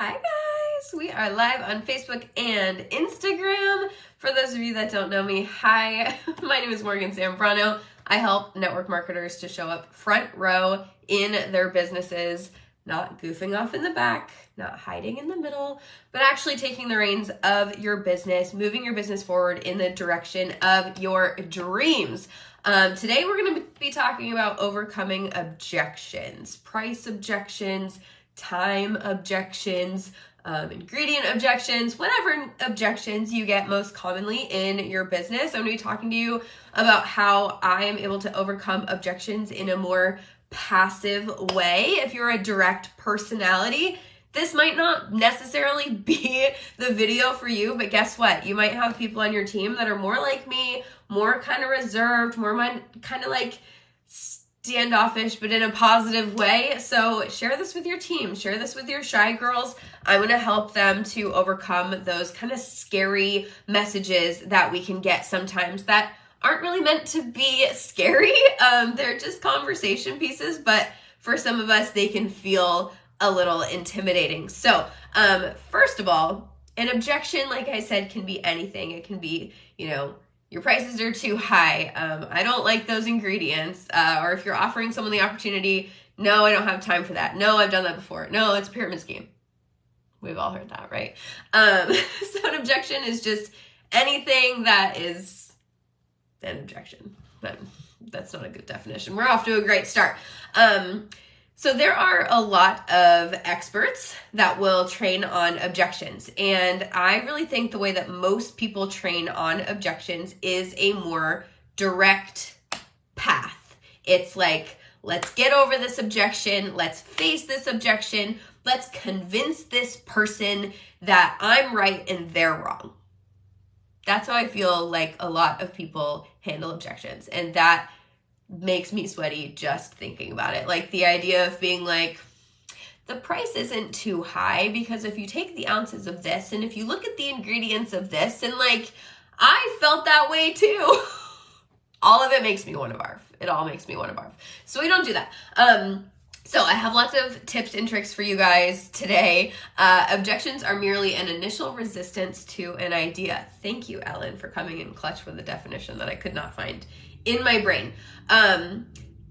Hi guys, we are live on Facebook and Instagram. For those of you that don't know me, hi, my name is Morgan Zambrano. I help network marketers to show up front row in their businesses, not goofing off in the back, not hiding in the middle, but actually taking the reins of your business, moving your business forward in the direction of your dreams. Today we're going to be talking about overcoming objections, price objections, time objections, ingredient objections, whatever objections you get most commonly in your business. I'm going to be talking to you about how I am able to overcome objections in a more passive way. If you're a direct personality, this might not necessarily be the video for you, but guess what? You might have people on your team that are more like me, more kind of reserved, more kind of like standoffish, but in a positive way. So share this with your team, share this with your shy girls. I'm going to help them to overcome those kind of scary messages that we can get sometimes that aren't really meant to be scary. They're just conversation pieces, but for some of us, they can feel a little intimidating. So first of all, an objection, like I said, can be anything. It can be, your prices are too high. I don't like those ingredients. Or if you're offering someone the opportunity, no, I don't have time for that. No, I've done that before. No, it's a pyramid scheme. We've all heard that, right? So an objection is just anything that is an objection. But that's not a good definition. We're off to a great start. So there are a lot of experts that will train on objections. And I really think the way that most people train on objections is a more direct path. It's like, let's get over this objection. Let's face this objection. Let's convince this person that I'm right and they're wrong. That's how I feel like a lot of people handle objections. And that makes me sweaty just thinking about it. Like the idea of being like, the price isn't too high because if you take the ounces of this and if you look at the ingredients of this, and like, I felt that way too. All of it makes me want to barf. It all makes me want to barf. So we don't do that. So I have lots of tips and tricks for you guys today. Objections are merely an initial resistance to an idea. Thank you, Ellen, for coming in clutch with a definition that I could not find in my brain.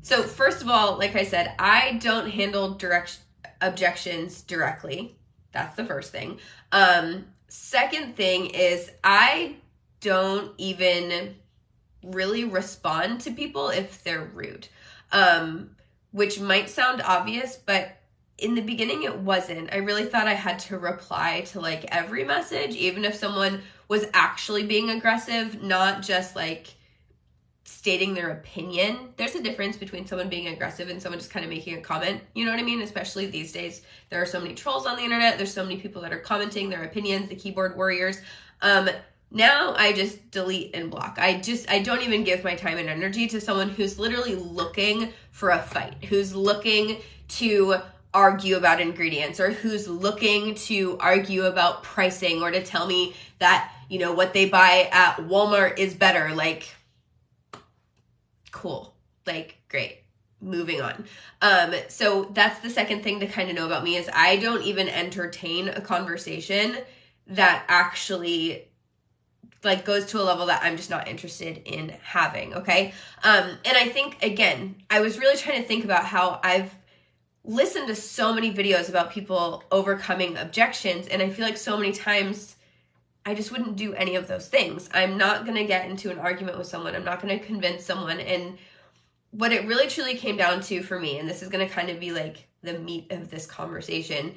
So first of all, like I said, I don't handle direct objections directly. That's the first thing. Second thing is I don't even really respond to people if they're rude. Which might sound obvious, but in the beginning it wasn't. I really thought I had to reply to like every message, even if someone was actually being aggressive, not just like stating their opinion. There's a difference between someone being aggressive and someone just kind of making a comment. You know what I mean? Especially these days, there are so many trolls on the internet. There's so many people that are commenting their opinions, the keyboard warriors. Now I just delete and block. I don't even give my time and energy to someone who's literally looking for a fight, who's looking to argue about ingredients, or who's looking to argue about pricing, or to tell me that, what they buy at Walmart is better. Like, cool. Like, great. Moving on. So that's the second thing to kind of know about me is I don't even entertain a conversation that actually like goes to a level that I'm just not interested in having. Okay. And I think, again, I was really trying to think about how I've listened to so many videos about people overcoming objections. And I feel like so many times I just wouldn't do any of those things. I'm not going to get into an argument with someone. I'm not going to convince someone. And what it really truly came down to for me, and this is going to kind of be like the meat of this conversation,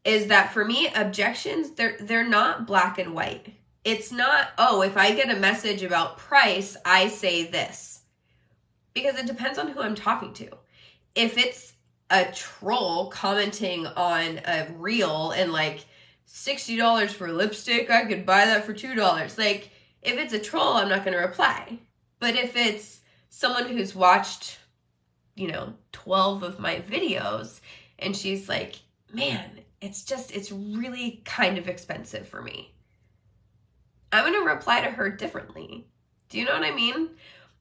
is that for me, objections, they're not black and white. It's not, oh, if I get a message about price, I say this. Because it depends on who I'm talking to. If it's a troll commenting on a reel and like $60 for lipstick, I could buy that for $2. Like, if it's a troll, I'm not going to reply. But if it's someone who's watched, 12 of my videos and she's like, man, it's really kind of expensive for me, I'm going to reply to her differently. Do you know what I mean?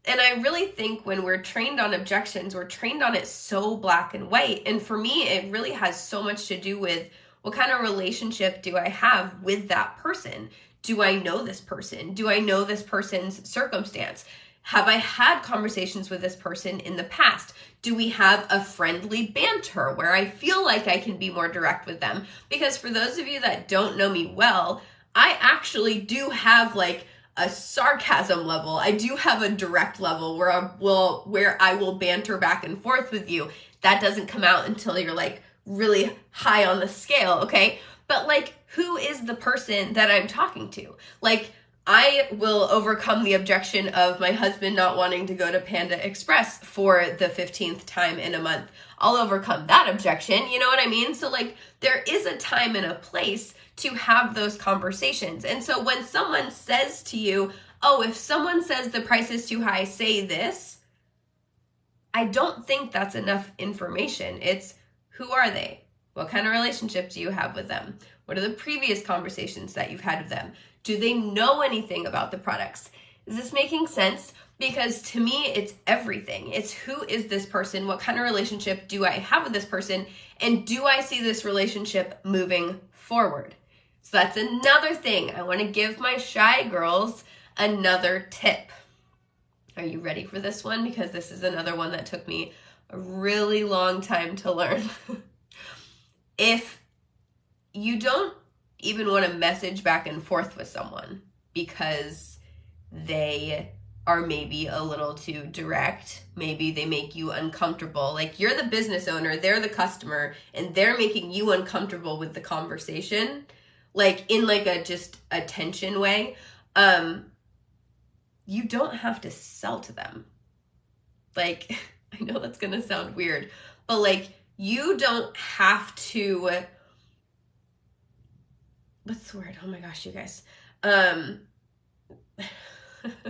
And I really think when we're trained on objections, we're trained on it so black and white. And for me, it really has so much to do with What kind of relationship do I have with that person? Do I know this person? Do I know this person's circumstance? Have I had conversations with this person in the past? Do we have a friendly banter where I feel like I can be more direct with them? Because for those of you that don't know me well, I actually do have like a sarcasm level. I do have a direct level where I will banter back and forth with you. That doesn't come out until you're like really high on the scale, okay? But like, who is the person that I'm talking to? Like, I will overcome the objection of my husband not wanting to go to Panda Express for the 15th time in a month. I'll overcome that objection, you know what I mean? So like, there is a time and a place to have those conversations. And so when someone says to you, oh, if someone says the price is too high, say this, I don't think that's enough information. It's, who are they? What kind of relationship do you have with them? What are the previous conversations that you've had with them? Do they know anything about the products? Is this making sense? Because to me, it's everything. It's, who is this person? What kind of relationship do I have with this person? And do I see this relationship moving forward? So that's another thing. I want to give my shy girls another tip. Are you ready for this one? Because this is another one that took me a really long time to learn. If you don't even want to message back and forth with someone because they are maybe a little too direct, maybe they make you uncomfortable, like you're the business owner, they're the customer, and they're making you uncomfortable with the conversation, like in like a just a tension way, you don't have to sell to them. Like, I know that's gonna sound weird, but like, you don't have to, what's the word? Oh my gosh, you guys. I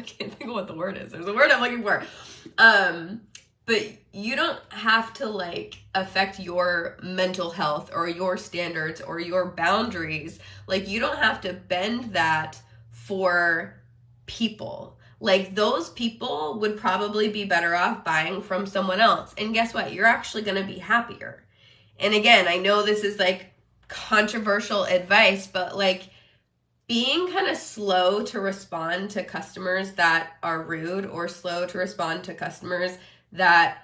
can't think of what the word is. There's a word I'm looking for. But you don't have to like affect your mental health or your standards or your boundaries. Like, you don't have to bend that for people. Like, those people would probably be better off buying from someone else. And guess what? You're actually going to be happier. And again, I know this is like controversial advice, but like, being kind of slow to respond to customers that are rude or slow to respond to customers that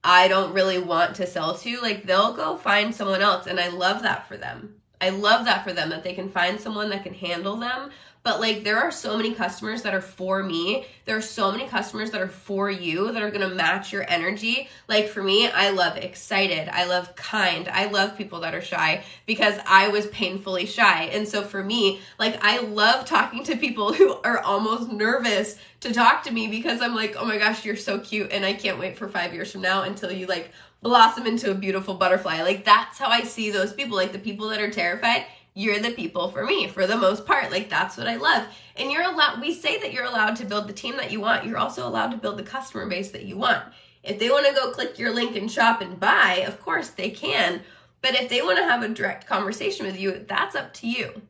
I don't really want to sell to, like, they'll go find someone else. And I love that for them. I love that for them, that they can find someone that can handle them. But like, there are so many customers that are for me. There are so many customers that are for you, that are going to match your energy. Like, for me, I love excited. I love kind. I love people that are shy because I was painfully shy. And so for me, like, I love talking to people who are almost nervous to talk to me because I'm like, oh my gosh, you're so cute. And I can't wait for 5 years from now until you like blossom into a beautiful butterfly. Like, that's how I see those people. Like, the people that are terrified, you're the people for me, for the most part. Like, that's what I love. And you're allowed, we say that you're allowed to build the team that you want. You're also allowed to build the customer base that you want. If they want to go click your link and shop and buy, of course they can. But if they want to have a direct conversation with you, that's up to you.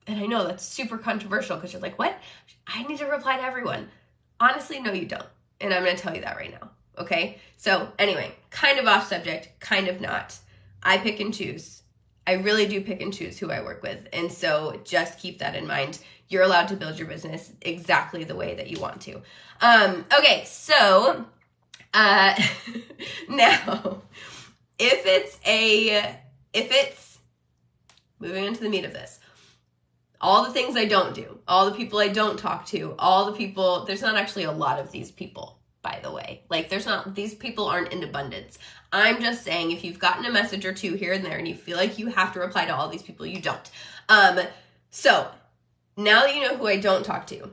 And I know that's super controversial because you're like, what? I need to reply to everyone. Honestly, no, you don't. And I'm going to tell you that right now. Okay? So anyway, kind of off subject, kind of not. I pick and choose. I really do pick and choose who I work with. And so just keep that in mind. You're allowed to build your business exactly the way that you want to. Okay, so now, if it's moving into the meat of this, all the things I don't do, all the people I don't talk to, all the people, there's not actually a lot of these people, by the way. Like, these people aren't in abundance. I'm just saying, if you've gotten a message or two here and there and you feel like you have to reply to all these people, you don't. So now that you know who I don't talk to,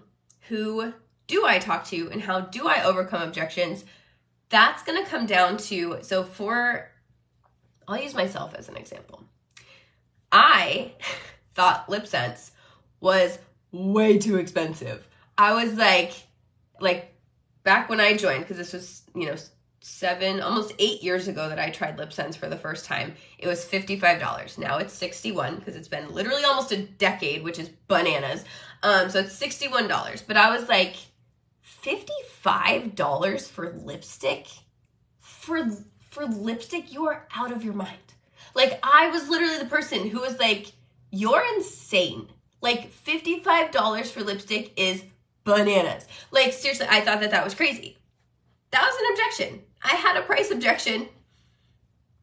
who do I talk to and how do I overcome objections, that's going to come down to, I'll use myself as an example. I thought Lip Sense was way too expensive. I was like back when I joined, because this was, almost 8 years ago that I tried Lip Sense for the first time, it was $55. Now it's $61 because it's been literally almost a decade, which is bananas. So it's $61. But I was like, $55 for lipstick? For lipstick, you are out of your mind. Like, I was literally the person who was like, you're insane. Like, $55 for lipstick is bananas. Like, seriously, I thought that was crazy. That was an objection. I had a price objection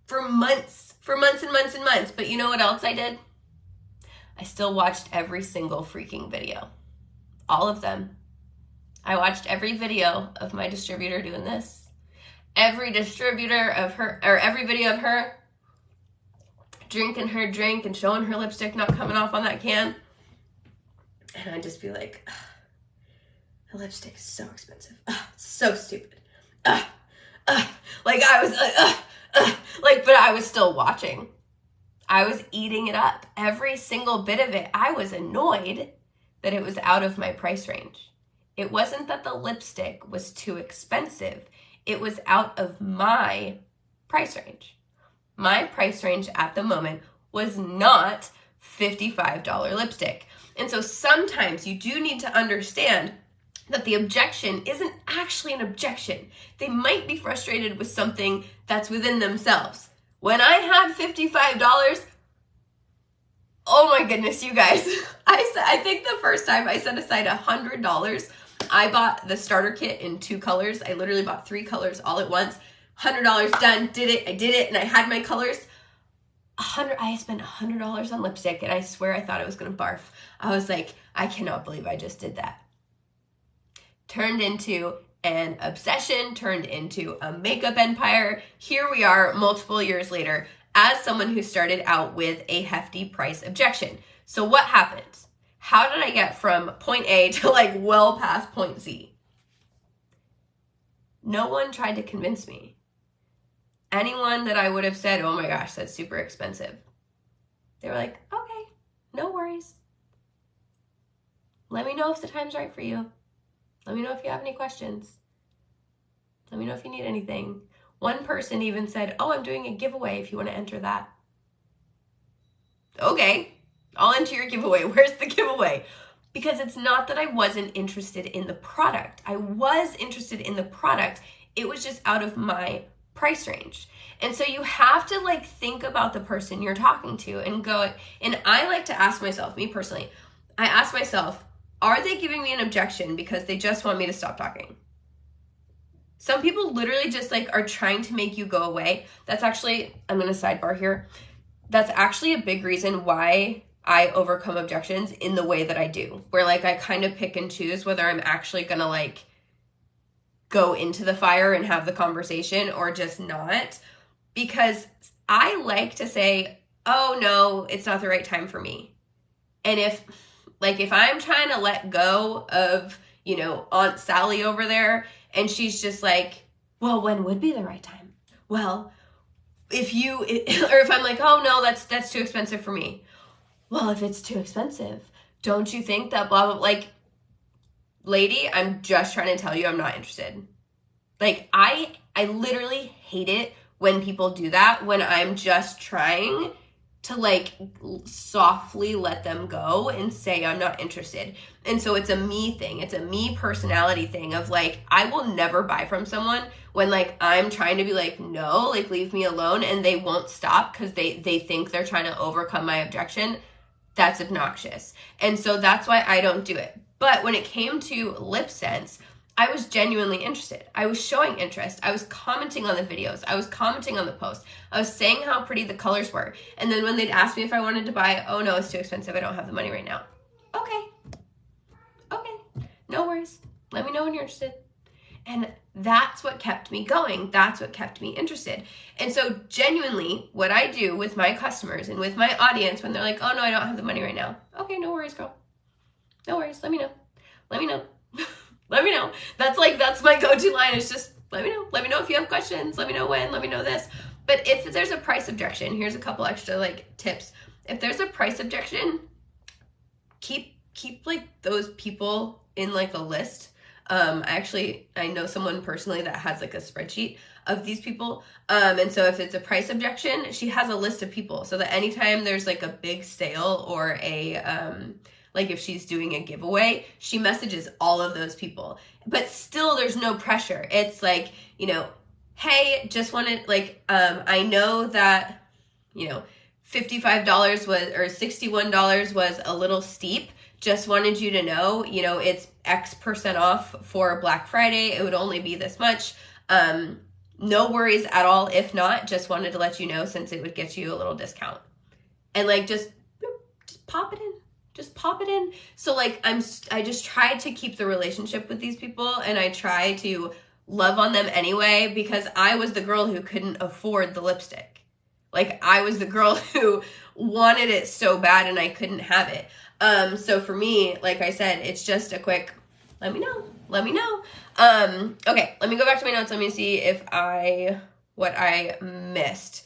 for months and months and months. But you know what else I did? I still watched every single freaking video. All of them. I watched every video of my distributor doing this. Every distributor of her, or every video of her drinking her drink and showing her lipstick not coming off on that can. And I'd just be like, the lipstick is so expensive. It's so stupid. Like I was like, but I was still watching. I was eating it up. Every single bit of it. I was annoyed that it was out of my price range. It wasn't that the lipstick was too expensive. It was out of my price range. My price range at the moment was not $55 lipstick. And so sometimes you do need to understand that the objection isn't actually an objection. They might be frustrated with something that's within themselves. When I had $55, oh my goodness, you guys. I think the first time I set aside $100, I bought the starter kit in 2 colors. I literally bought 3 colors all at once. $100 done, did it, and I had my colors. I spent $100 on lipstick, and I swear I thought I was gonna barf. I was like, I cannot believe I just did that. Turned into an obsession, turned into a makeup empire. Here we are multiple years later as someone who started out with a hefty price objection. So what happened? How did I get from point A to like well past point Z? No one tried to convince me. Anyone that I would have said, oh my gosh, that's super expensive. They were like, okay, no worries. Let me know if the time's right for you. Let me know if you have any questions. Let me know if you need anything. One person even said, oh, I'm doing a giveaway if you want to enter that. Okay, I'll enter your giveaway. Where's the giveaway? Because it's not that I wasn't interested in the product. I was interested in the product. It was just out of my price range. And so you have to like think about the person you're talking to and go, and I like to ask myself, me personally, I ask myself, are they giving me an objection because they just want me to stop talking? Some people literally just like are trying to make you go away. That's actually, I'm going to sidebar here. That's actually a big reason why I overcome objections in the way that I do, where like I kind of pick and choose whether I'm actually going to like go into the fire and have the conversation or just not, because I like to say, oh no, it's not the right time for me. And if I'm trying to let go of, you know, Aunt Sally over there, and she's just like, well, when would be the right time? Well, if I'm like, oh no, that's too expensive for me. Well, if it's too expensive, don't you think that blah, blah, like, lady, I'm just trying to tell you I'm not interested. Like, I literally hate it when people do that, when I'm just trying to like softly let them go and say I'm not interested. And so it's a me thing. It's a me personality thing of like, I will never buy from someone when like I'm trying to be like, no, like leave me alone, and they won't stop because they think they're trying to overcome my objection. That's obnoxious. And so that's why I don't do it. But when it came to lip sense, I was genuinely interested. I was showing interest. I was commenting on the videos. I was commenting on the posts. I was saying how pretty the colors were. And then when they'd ask me if I wanted to buy, oh no, it's too expensive. I don't have the money right now. Okay, no worries. Let me know when you're interested. And that's what kept me going. That's what kept me interested. And so genuinely, what I do with my customers and with my audience when they're like, oh no, I don't have the money right now. Okay, no worries, girl. No worries. Let me know. Let me know. Let me know. That's my go-to line. It's just, let me know. Let me know if you have questions. Let me know when. Let me know this. But if there's a price objection, here's a couple extra like tips. If there's a price objection, keep like those people in like a list. I know someone personally that has like a spreadsheet of these people. And so if it's a price objection, she has a list of people so that anytime there's like a big sale or a, like if she's doing a giveaway, she messages all of those people. But still there's no pressure. It's like, you know, hey, just wanted like, I know that $55 was, or $61 was a little steep. Just wanted you to know, it's X% off for Black Friday. It would only be this much. No worries at all. If not, just wanted to let you know, since it would get you a little discount. And like, just pop it in. Just pop it in. So like, I just try to keep the relationship with these people, and I try to love on them anyway, because I was the girl who couldn't afford the lipstick. Like, I was the girl who wanted it so bad and I couldn't have it. So for me, like I said, it's just a quick, let me know. Okay, let me go back to my notes. Let me see what I missed.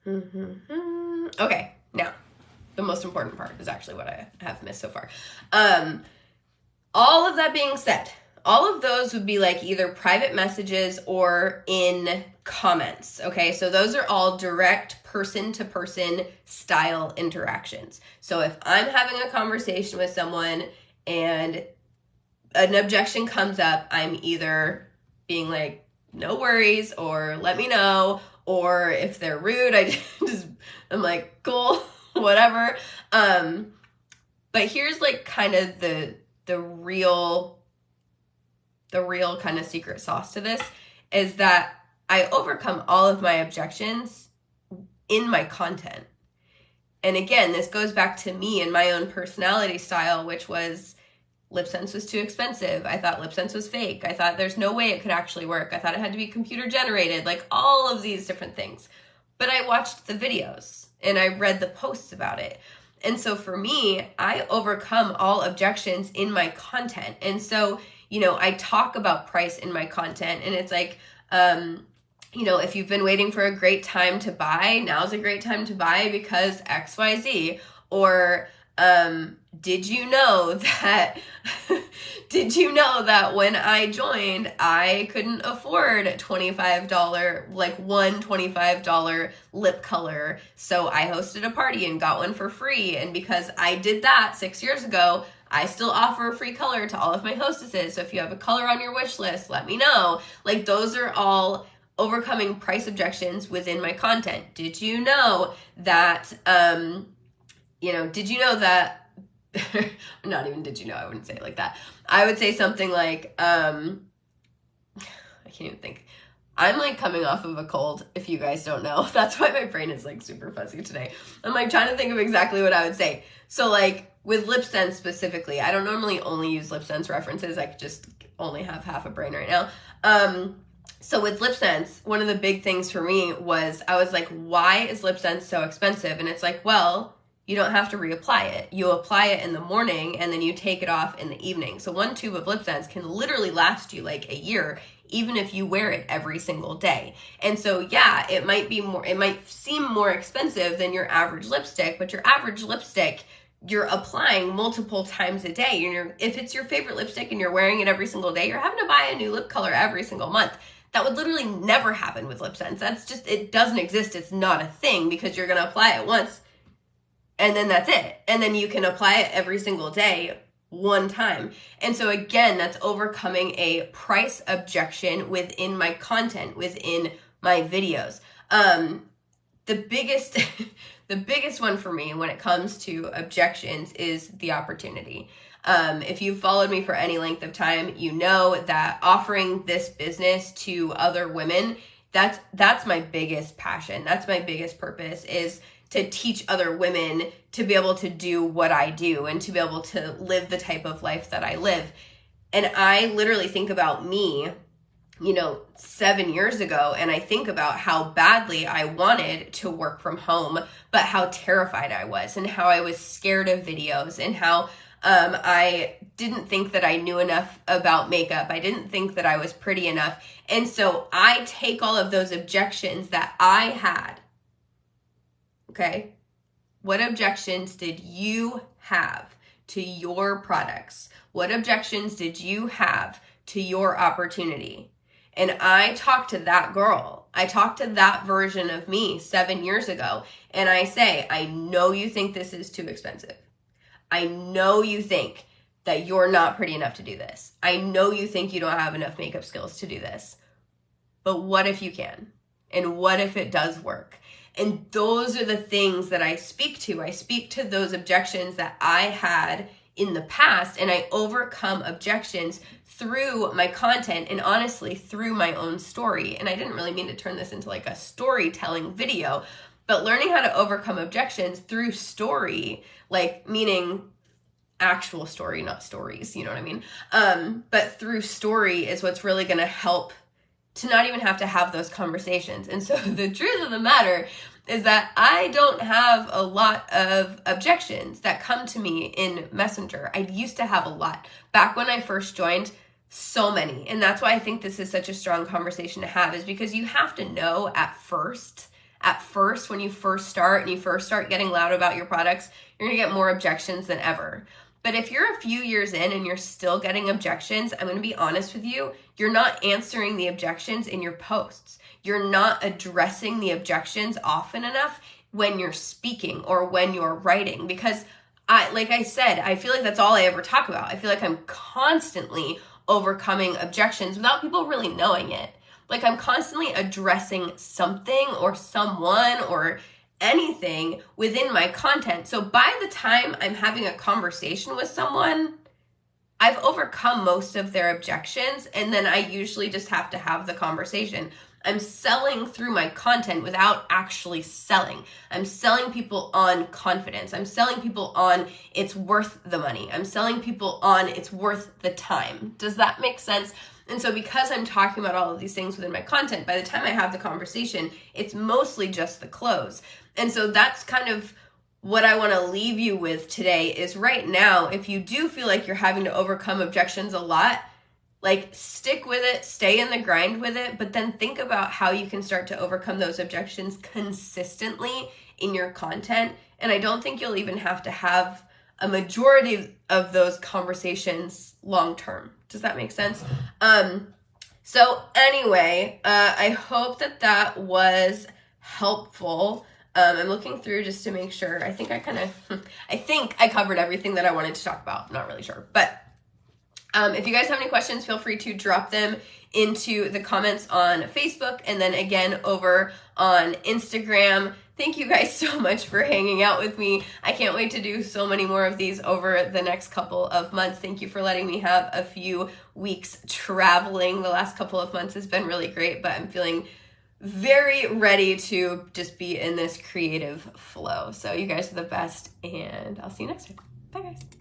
Okay, now, the most important part is actually what I have missed so far. All of that being said, all of those would be like either private messages or in comments, okay? So those are all direct person-to-person style interactions. So if I'm having a conversation with someone and an objection comes up, I'm either being like, no worries, or let me know, or if they're rude, I'm like, cool, whatever. But here's like kind of the real kind of secret sauce to this, is that I overcome all of my objections in my content. And again, this goes back to me and my own personality style, which was LipSense was too expensive. I thought LipSense was fake. I thought there's no way it could actually work. I thought it had to be computer generated, like all of these different things. But I watched the videos and I read the posts about it. And so for me, I overcome all objections in my content. And so, I talk about price in my content, and it's like, if you've been waiting for a great time to buy, now's a great time to buy because XYZ. Or, did you know that when I joined, I couldn't afford $25, like one $25 lip color. So I hosted a party and got one for free. And because I did that 6 years ago, I still offer a free color to all of my hostesses. So if you have a color on your wish list, let me know. Like, those are all overcoming price objections within my content. Did you know that, not even did you know, I wouldn't say it like that. I would say something like, I can't even think. I'm like coming off of a cold, if you guys don't know. That's why my brain is like super fuzzy today. I'm like trying to think of exactly what I would say. So like with LipSense specifically, I don't normally only use LipSense references. I just only have half a brain right now. So with LipSense, one of the big things for me was, I was like, why is LipSense so expensive? And it's like, well, you don't have to reapply it. You apply it in the morning and then you take it off in the evening. So one tube of LipSense can literally last you like a year, even if you wear it every single day. And so yeah, it might seem more expensive than your average lipstick, but your average lipstick, you're applying multiple times a day. If it's your favorite lipstick and you're wearing it every single day, you're having to buy a new lip color every single month. That would literally never happen with LipSense. That's just, it doesn't exist. It's not a thing, because you're gonna apply it once and then that's it. And then you can apply it every single day, one time. And so again, that's overcoming a price objection within my content, within my videos. The biggest one for me when it comes to objections is the opportunity. If you've followed me for any length of time, you know that offering this business to other women, that's my biggest passion. That's my biggest purpose, is to teach other women to be able to do what I do and to be able to live the type of life that I live. And I literally think about me, 7 years ago, and I think about how badly I wanted to work from home, but how terrified I was, and how I was scared of videos, and how I didn't think that I knew enough about makeup. I didn't think that I was pretty enough. And so I take all of those objections that I had. Okay? What objections did you have to your products? What objections did you have to your opportunity? And I talked to that girl. I talked to that version of me 7 years ago. And I say, I know you think this is too expensive. I know you think that you're not pretty enough to do this. I know you think you don't have enough makeup skills to do this. But what if you can? And what if it does work? And those are the things that I speak to. I speak to those objections that I had in the past, and I overcome objections through my content and honestly through my own story. And I didn't really mean to turn this into like a storytelling video, but learning how to overcome objections through story, like meaning actual story, not stories, you know what I mean? But through story is what's really going to help to not even have to have those conversations. And so the truth of the matter is that I don't have a lot of objections that come to me in Messenger. I used to have a lot. Back when I first joined, so many. And that's why I think this is such a strong conversation to have, is because you have to know at first, when you first start and you first start getting loud about your products, you're going to get more objections than ever. But if you're a few years in and you're still getting objections, I'm going to be honest with you, you're not answering the objections in your posts. You're not addressing the objections often enough when you're speaking or when you're writing, because like I said, I feel like that's all I ever talk about. I feel like I'm constantly overcoming objections without people really knowing it. Like I'm constantly addressing something or someone or anything within my content. So by the time I'm having a conversation with someone, I've overcome most of their objections, and then I usually just have to have the conversation. I'm selling through my content without actually selling. I'm selling people on confidence. I'm selling people on it's worth the money. I'm selling people on it's worth the time. Does that make sense? And so because I'm talking about all of these things within my content, by the time I have the conversation, it's mostly just the close. And so that's kind of what I want to leave you with today is right now, if you do feel like you're having to overcome objections a lot, like stick with it, stay in the grind with it, but then think about how you can start to overcome those objections consistently in your content. And I don't think you'll even have to have a majority of those conversations long term. Does that make sense? So anyway, I hope that was helpful. I'm looking through just to make sure. I think I covered everything that I wanted to talk about. I'm not really sure, but if you guys have any questions, feel free to drop them into the comments on Facebook and then again over on Instagram. Thank you guys so much for hanging out with me. I can't wait to do so many more of these over the next couple of months. Thank you for letting me have a few weeks traveling. The last couple of months has been really great, but I'm feeling very ready to just be in this creative flow. So you guys are the best, and I'll see you next time. Bye guys.